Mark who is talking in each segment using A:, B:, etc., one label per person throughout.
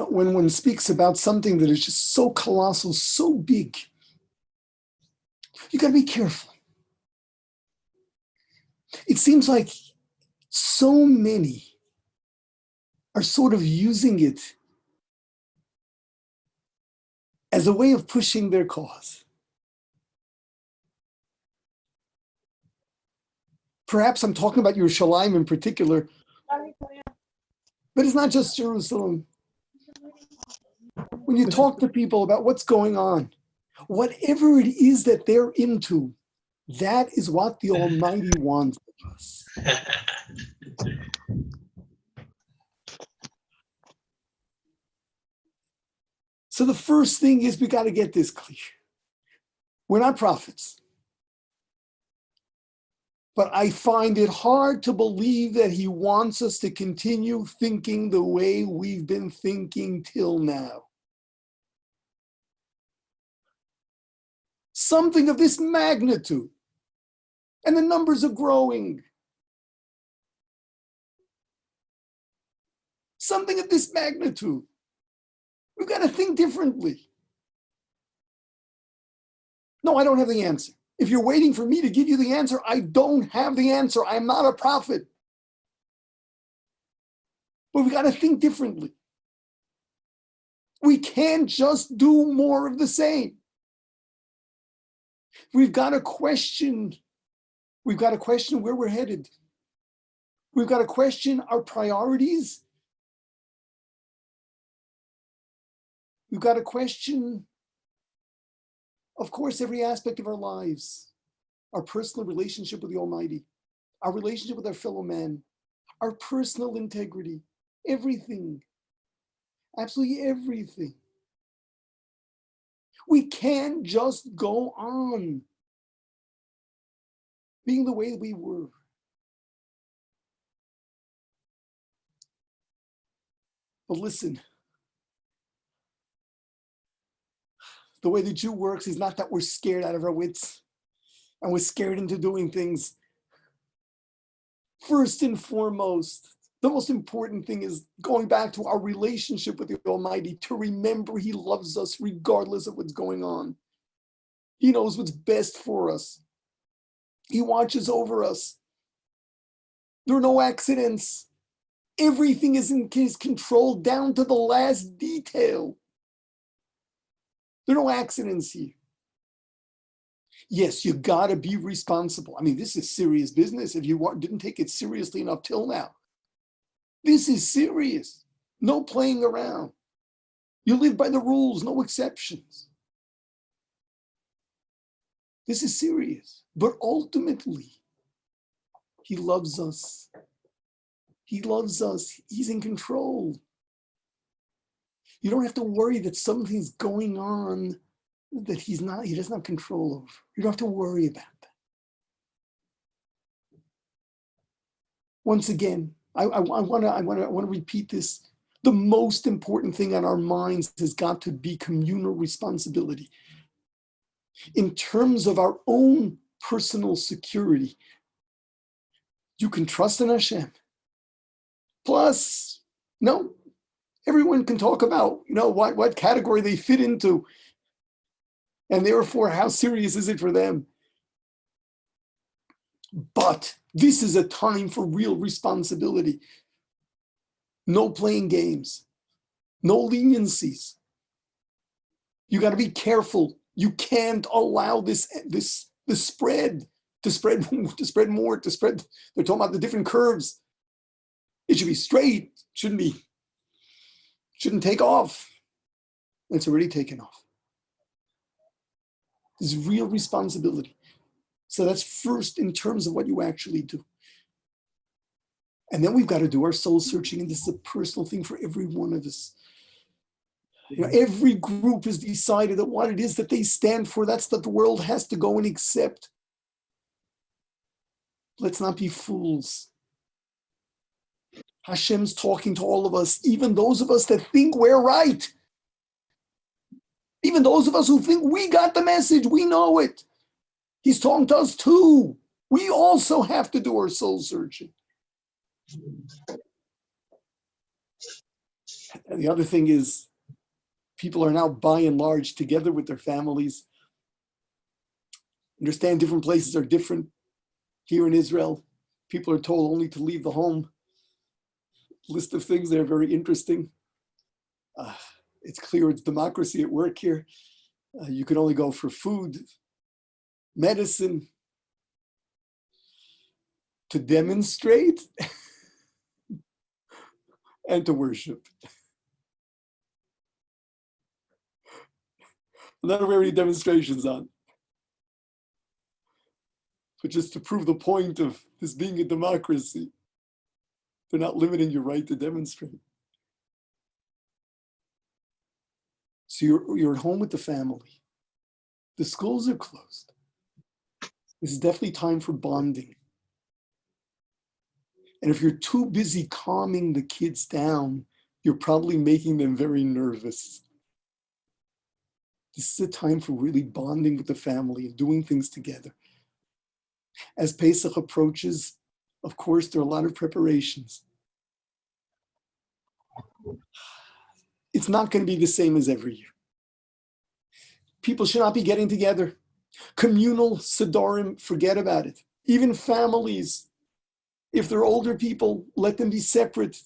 A: When one speaks about something that is just so colossal, so big, you got to be careful. It seems like so many are sort of using it as a way of pushing their cause. Perhaps I'm talking about Yerushalayim in particular, but it's not just Jerusalem. When you talk to people about what's going on, whatever it is that they're into, that is what the Almighty wants of us. So the first thing is we got to get this clear. We're not prophets. But I find it hard to believe that he wants us to continue thinking the way we've been thinking till now. Something of this magnitude, and the numbers are growing. Something of this magnitude. We've got to think differently. No, I don't have the answer. If you're waiting for me to give you the answer, I don't have the answer. I'm not a prophet. But we've got to think differently. We can't just do more of the same. We've got to question where we're headed. We've got to question our priorities. We've got to question, of course, every aspect of our lives, our personal relationship with the Almighty, our relationship with our fellow man, our personal integrity, everything, absolutely everything. We can't just go on being the way we were. But listen, the way the Jew works is not that we're scared out of our wits and we're scared into doing things. First and foremost, the most important thing is going back to our relationship with the Almighty, to remember He loves us regardless of what's going on. He knows what's best for us. He watches over us. There are no accidents. Everything is in His control down to the last detail. There are no accidents here. Yes, you gotta be responsible. I mean, this is serious business if you didn't take it seriously enough till now. This is serious. No playing around. You live by the rules, no exceptions. This is serious. But ultimately, He loves us. He loves us. He's in control. You don't have to worry that something's going on that He doesn't have control over. You don't have to worry about that. Once again, I want to repeat this. The most important thing on our minds has got to be communal responsibility. In terms of our own personal security, you can trust in Hashem. Plus, everyone can talk about, what category they fit into, and therefore how serious is it for them. But this is a time for real responsibility. No playing games, no leniencies. You got to be careful. You can't allow this spread to spread more. They're talking about the different curves. It should be straight. Shouldn't take off. It's already taken off. There's real responsibility. So that's first in terms of what you actually do. And then we've got to do our soul searching, and this is a personal thing for every one of us. Every group has decided that what it is that they stand for, that's what the world has to go and accept. Let's not be fools. Hashem's talking to all of us, even those of us that think we're right. Even those of us who think we got the message, we know it. He's talking to us too. We also have to do our soul searching. And the other thing is, people are now by and large together with their families. Understand different places are different. Here in Israel, people are told only to leave the home. List of things that are very interesting. It's clear it's democracy at work here. You can only go for food, medicine, to demonstrate, and to worship. Not very demonstrations on, but just to prove the point of this being a democracy, they're not limiting your right to demonstrate. So you're at home with the family. The schools are closed. This is definitely time for bonding. And if you're too busy calming the kids down, you're probably making them very nervous. This is a time for really bonding with the family and doing things together. As Pesach approaches, of course, there are a lot of preparations. It's not going to be the same as every year. People should not be getting together. Communal Sidorim, forget about it. Even families, if they're older people, let them be separate.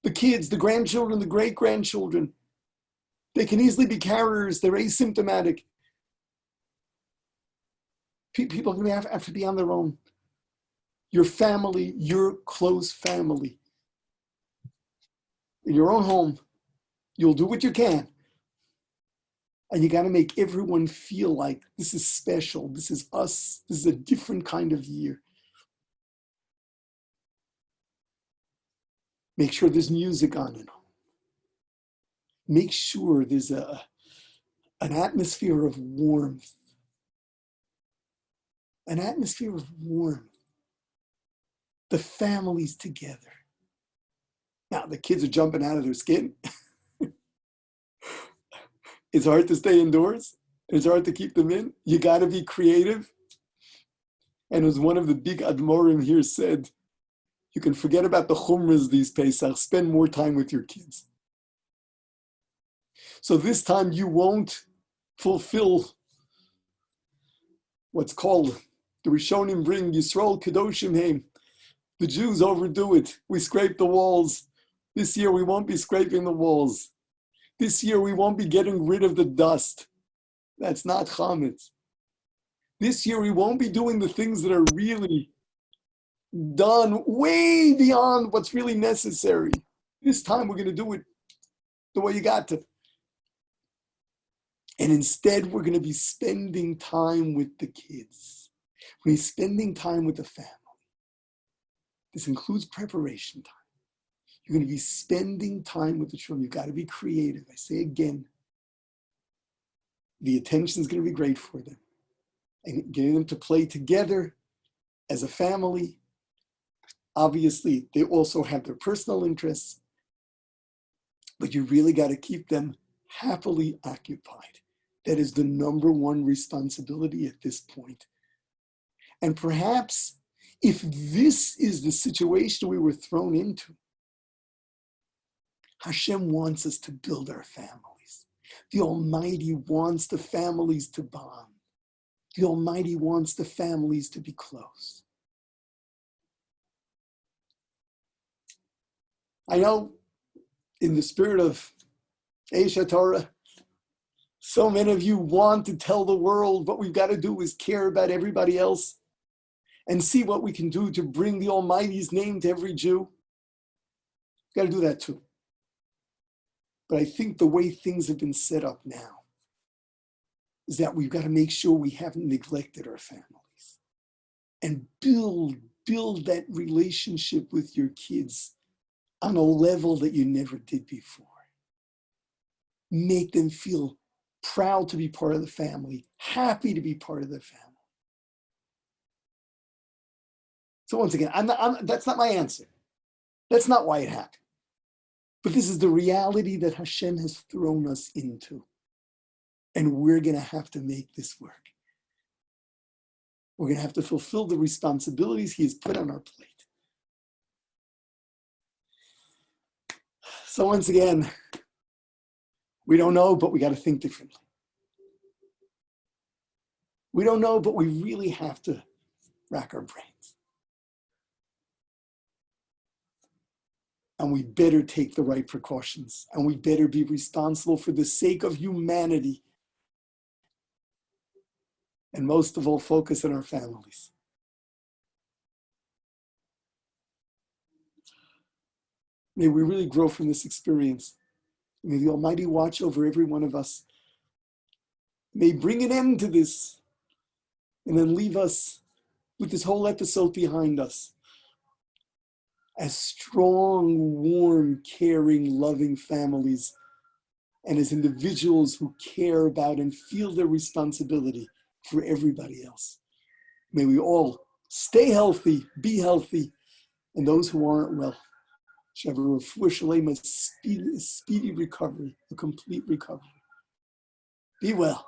A: The kids, the grandchildren, the great-grandchildren, they can easily be carriers. They're asymptomatic. People are going to have to be on their own. Your family, your close family. In your own home, you'll do what you can. And you got to make everyone feel like this is special. This is us. This is a different kind of year. Make sure there's music on at home. Make sure there's an atmosphere of warmth. An atmosphere of warmth. The family's together. Now, the kids are jumping out of their skin. It's hard to stay indoors. It's hard to keep them in. You got to be creative. And as one of the big Admorim here said, you can forget about the chumras these Pesach. Spend more time with your kids. So this time you won't fulfill what's called, the Rishonim bring Yisrael Kedoshim Heim. The Jews overdo it. We scrape the walls. This year we won't be scraping the walls. This year we won't be getting rid of the dust. That's not chametz. This year we won't be doing the things that are really done way beyond what's really necessary. This time we're going to do it the way you got to. And instead we're going to be spending time with the kids. We're spending time with the family. This includes preparation time. You're going to be spending time with the children. You've got to be creative. I say again, the attention is going to be great for them. And getting them to play together as a family. Obviously, they also have their personal interests, but you really got to keep them happily occupied. That is the number one responsibility at this point. And perhaps if this is the situation we were thrown into, Hashem wants us to build our families. The Almighty wants the families to bond. The Almighty wants the families to be close. I know in the spirit of Eish Torah, so many of you want to tell the world what we've got to do is care about everybody else and see what we can do to bring the Almighty's name to every Jew. We've got to do that too. But I think the way things have been set up now is that we've got to make sure we haven't neglected our families and build that relationship with your kids on a level that you never did before. Make them feel proud to be part of the family, happy to be part of the family. So once again, that's not my answer. That's not why it happened. But this is the reality that Hashem has thrown us into. And we're going to have to make this work. We're going to have to fulfill the responsibilities He has put on our plate. So once again, we don't know, but we got to think differently. We don't know, but we really have to rack our brains. And we better take the right precautions. And we better be responsible for the sake of humanity. And most of all, focus on our families. May we really grow from this experience. May the Almighty watch over every one of us. May bring an end to this and then leave us with this whole episode behind us as strong, warm, caring, loving families and as individuals who care about and feel their responsibility for everybody else. May we all stay healthy, be healthy, and those who aren't well should have a refuah shalema, speedy recovery, a complete recovery. Be well.